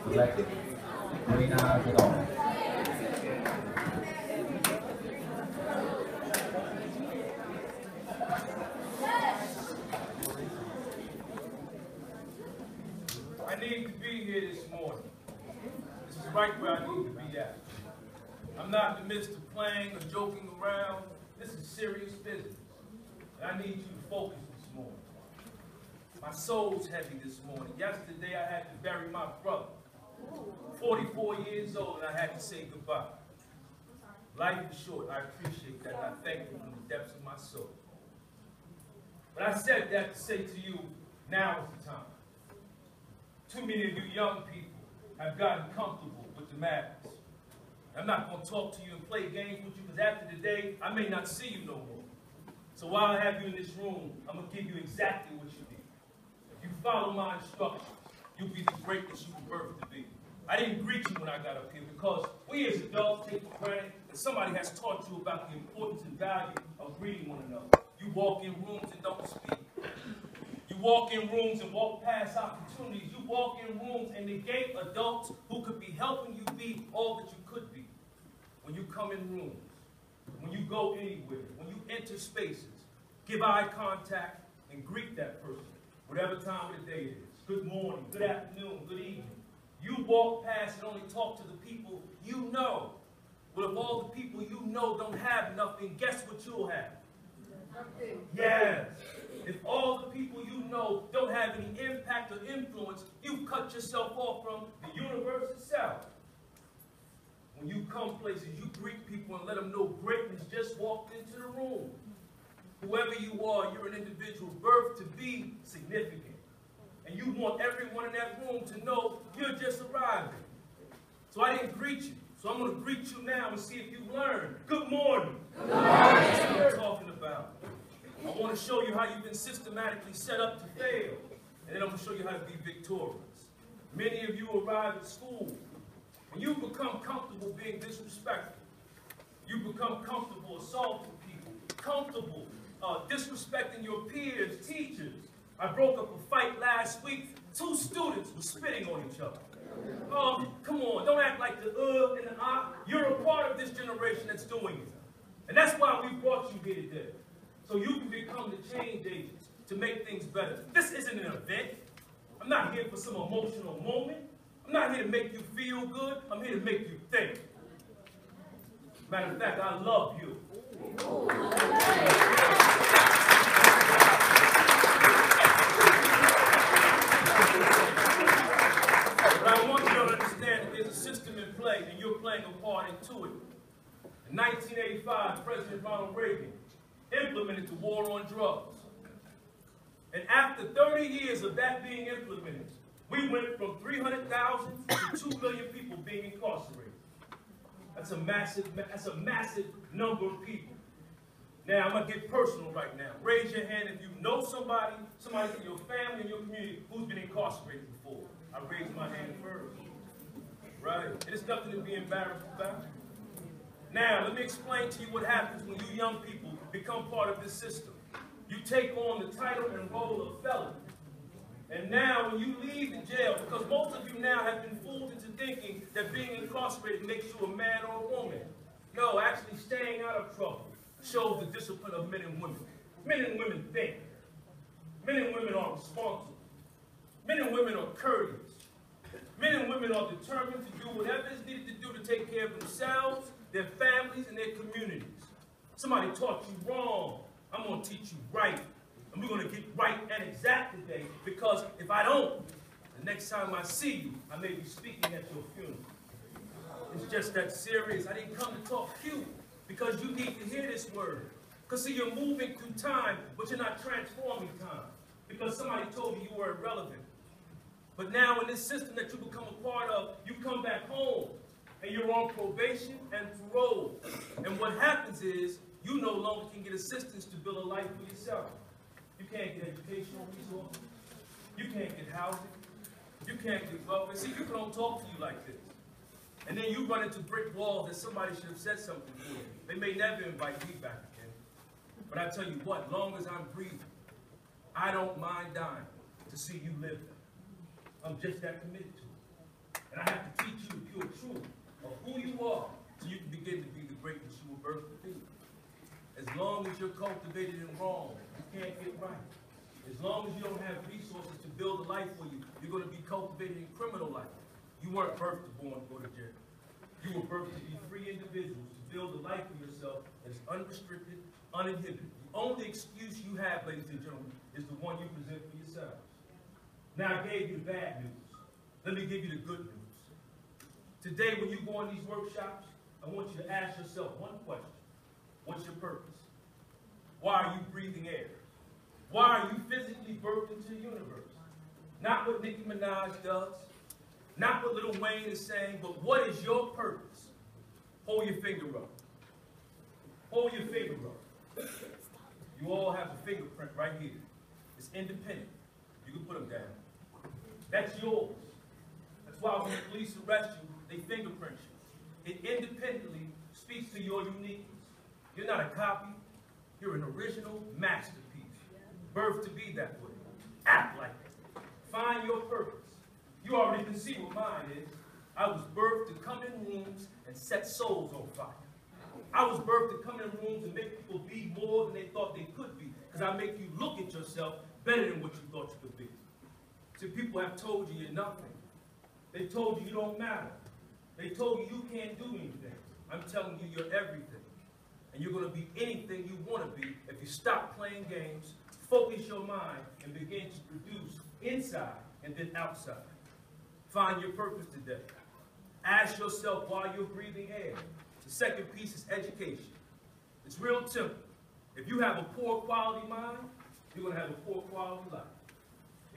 elected. May not at all. I need to be here this morning. This is right where I need to be at. I'm not in the midst of playing or joking around. This is serious business. And I need you to focus this morning. My soul's heavy this morning. Yesterday I had to bury my brother. 44 years old, and I had to say goodbye. Life is short. I appreciate that. I thank you from the depths of my soul. But I said that to say to you, now is the time. Too many of you young people have gotten comfortable with the madness. I'm not going to talk to you and play games with you, because after today, I may not see you no more. So while I have you in this room, I'm going to give you exactly what you need. If you follow my instructions, you'll be the greatness you were birthed to be. I didn't greet you when I got up here because we as adults take for granted that somebody has taught you about the importance and value of greeting one another. You walk in rooms and don't speak. You walk in rooms and walk past opportunities. You walk in rooms and negate adults who could be helping you be all that you could be. When you come in rooms, when you go anywhere, when you enter spaces, give eye contact and greet that person, whatever time of the day it is. Good morning, good afternoon, good evening. You walk past and only talk to the people you know. Well, if all the people you know don't have nothing, guess what you'll have? Yes. If all the people you know don't have any impact or influence, you've cut yourself off from the universe itself. When you come places, you greet people and let them know greatness just walked into the room. Whoever you are, you're an individual birthed to be significant. And you want everyone in that room to know you're just arriving. So I didn't greet you. So I'm going to greet you now and see if you've learned. Good morning. Good morning. That's what I'm talking about. I want to show you how you've been systematically set up to fail. And then I'm going to show you how to be victorious. Many of you arrive at school and you become comfortable being disrespectful. You become comfortable assaulting people. Comfortable disrespecting your peers, teachers. I broke up a fight last week. 2 students were spitting on each other. Come on, don't act like the and the ah. You're a part of this generation that's doing it. And that's why we brought you here today. So you can become the change agents to make things better. This isn't an event. I'm not here for some emotional moment. I'm not here to make you feel good. I'm here to make you think. Matter of fact, I love you. But I want you to understand that there's a system in play, and you're playing a part into it. In 1985, President Ronald Reagan implemented the war on drugs. And after 30 years of that being implemented, we went from 300,000 to 2 million people being incarcerated. That's a massive number of people. Now, I'm going to get personal right now. Raise your hand if you know somebody in your family, in your community, who's been incarcerated before. I raised my hand first. Right? There's nothing to be embarrassed about. Now, let me explain to you what happens when you young people become part of this system. You take on the title and role of felon. And now, when you leave the jail, because most of you now have been fooled into thinking that being incarcerated makes you a man or a woman. No, actually staying out of trouble shows the discipline of men and women. Men and women think. Men and women are responsible. Men and women are courteous. Men and women are determined to do whatever is needed to do to take care of themselves, their families, and their communities. Somebody taught you wrong. I'm going to teach you right. And we're going to get right and exact today, because if I don't, the next time I see you, I may be speaking at your funeral. It's just that serious. I didn't come to talk cute, because you need to hear this word. Because see, you're moving through time, but you're not transforming time. Because somebody told you you were irrelevant. But now in this system that you become a part of, you come back home, and you're on probation and parole. And what happens is, you no longer can get assistance to build a life for yourself. You can't get educational resources. You can't get housing. You can't get welfare. See, people don't talk to you like this. And then you run into brick walls that somebody should have said something for you. They may never invite me back again. But I tell you what, long as I'm breathing, I don't mind dying to see you live. I'm just that committed to it. And I have to teach you the pure truth of who you are so you can begin to be the greatness you were birthed to be. As long as you're cultivated in wrong, you can't get right. As long as you don't have resources to build a life for you, you're going to be cultivated in criminal life. You weren't birthed to born to go to jail. You were birthed to be free individuals, to build a life for yourself that is unrestricted, uninhibited. The only excuse you have, ladies and gentlemen, is the one you present for yourselves. Now, I gave you the bad news. Let me give you the good news. Today, when you go on these workshops, I want you to ask yourself one question. What's your purpose? Why are you breathing air? Why are you physically birthed into the universe? Not what Nicki Minaj does, not what Lil Wayne is saying, but what is your purpose? Hold your finger up. Hold your finger up. You all have a fingerprint right here. It's independent. You can put them down. That's yours. That's why when the police arrest you, they fingerprint you. It independently speaks to your uniqueness. You're not a copy. You're an original masterpiece. Birthed to be that way. Act like it. Find your purpose. You already can see what mine is. I was birthed to come in rooms and set souls on fire. I was birthed to come in rooms and make people be more than they thought they could be. Because I make you look at yourself better than what you thought you could be. See, people have told you you're nothing. They told you you don't matter. They told you you can't do anything. I'm telling you you're everything. And you're going to be anything you want to be if you stop playing games, focus your mind, and begin to produce inside and then outside. Find your purpose today. Ask yourself why you're breathing air. The second piece is education. It's real simple. If you have a poor quality mind, you're going to have a poor quality life.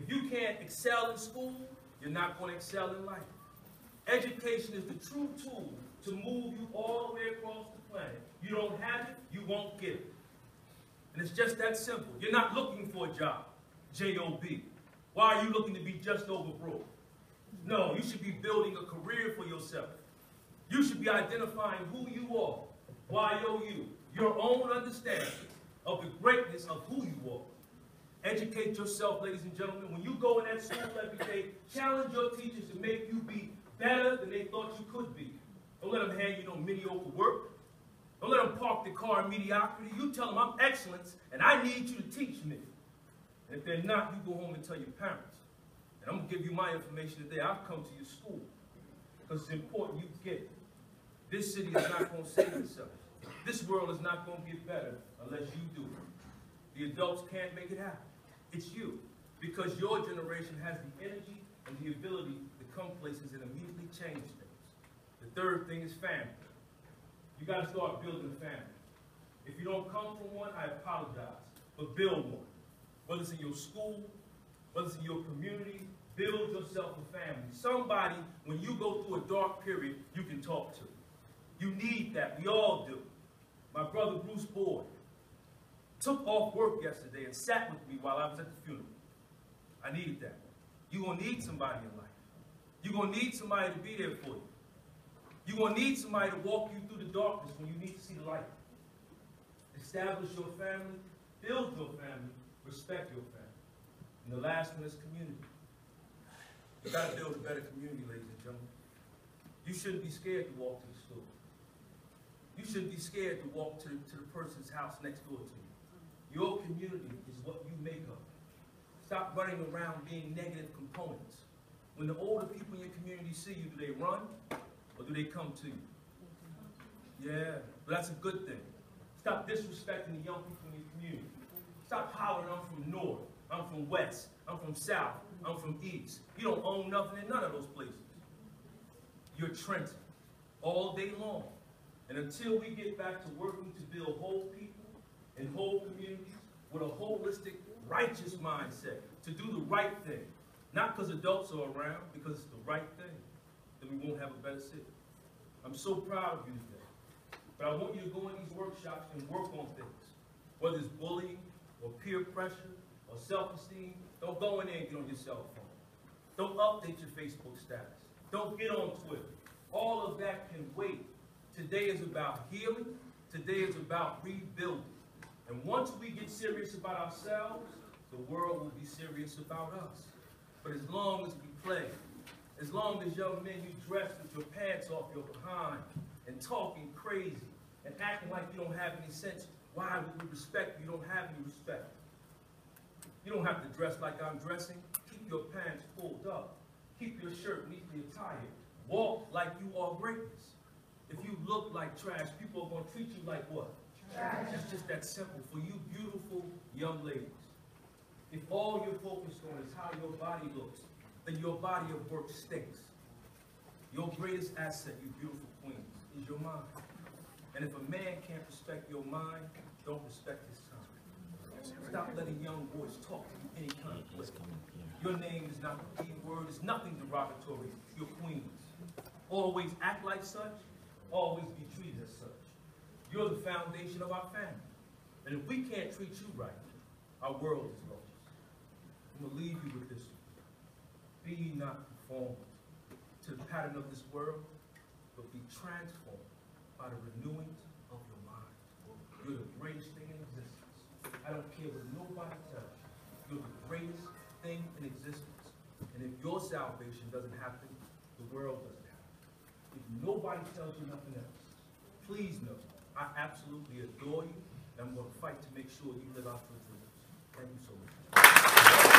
If you can't excel in school, you're not going to excel in life. Education is the true tool to move you all the way across the planet. You don't have it, you won't get it. And it's just that simple. You're not looking for a job, J-O-B. Why are you looking to be just over broke? No, you should be building a career for yourself. You should be identifying who you are, Y-O-U, your own understanding of the greatness of who you are. Educate yourself, ladies and gentlemen. When you go in that school every day, challenge your teachers to make you be better than they thought you could be. Don't let them hand you no mediocre work. Don't let them park the car in mediocrity. You tell them I'm excellence and I need you to teach me. And if they're not, you go home and tell your parents. And I'm going to give you my information today. I've come to your school because it's important you get it. This city is not going to save itself. This world is not going to get better unless you do it. The adults can't make it happen. It's you. Because your generation has the energy and the ability to come places and immediately change things. The third thing is family. You got to start building a family. If you don't come from one, I apologize. But build one. Whether it's in your school, whether it's in your community, build yourself a family. Somebody, when you go through a dark period, you can talk to. You need that. We all do. My brother Bruce Boyd took off work yesterday and sat with me while I was at the funeral. I needed that. You're going to need somebody in life. You're going to need somebody to be there for you. You're going to need somebody to walk you through the darkness when you need to see the light. Establish your family, build your family, respect your family. And the last one is community. You got to build a better community, ladies and gentlemen. You shouldn't be scared to walk to the store. You shouldn't be scared to walk to the person's house next door to you. Your community is what you make of. Stop running around being negative components. When the older people in your community see you, do they run or do they come to you? Yeah, but that's a good thing. Stop disrespecting the young people in your community. Stop hollering, I'm from north, I'm from west, I'm from south, I'm from east. You don't own nothing in none of those places. You're Trenton all day long. And until we get back to working to build whole people and whole communities with a holistic, righteous mindset to do the right thing, not because adults are around, because it's the right thing, then we won't have a better city. I'm so proud of you today. But I want you to go in these workshops and work on things. Whether it's bullying or peer pressure or self-esteem, don't go in there and get on your cell phone. Don't update your Facebook status. Don't get on Twitter. All of that can wait. Today is about healing. Today is about rebuilding. And once we get serious about ourselves, the world will be serious about us. But as long as we play As long as young men, you dress with your pants off your behind and talking crazy and acting like you don't have any sense, why would we respect you? You don't have any respect. You don't have to dress like I'm dressing. Keep your pants pulled up. Keep your shirt neatly attired. Walk like you are greatness. If you look like trash, people are going to treat you like what? Trash. It's just that simple. For you beautiful young ladies, if all you're focused on is how your body looks, then your body of work stinks. Your greatest asset, you beautiful queens, is your mind. And if a man can't respect your mind, don't respect his time. Stop letting young boys talk to you any kind of way. Your name is not the B word. It's nothing derogatory. You're queens. Always act like such. Always be treated as such. You're the foundation of our family. And if we can't treat you right, our world is lost. I'm going to leave you with this one. Be ye not conformed to the pattern of this world, but be transformed by the renewing of your mind. You're the greatest thing in existence. I don't care what nobody tells you. You're the greatest thing in existence. And if your salvation doesn't happen, the world doesn't happen. If nobody tells you nothing else, please know I absolutely adore you, and I'm going to fight to make sure you live out your dreams. Thank you so much.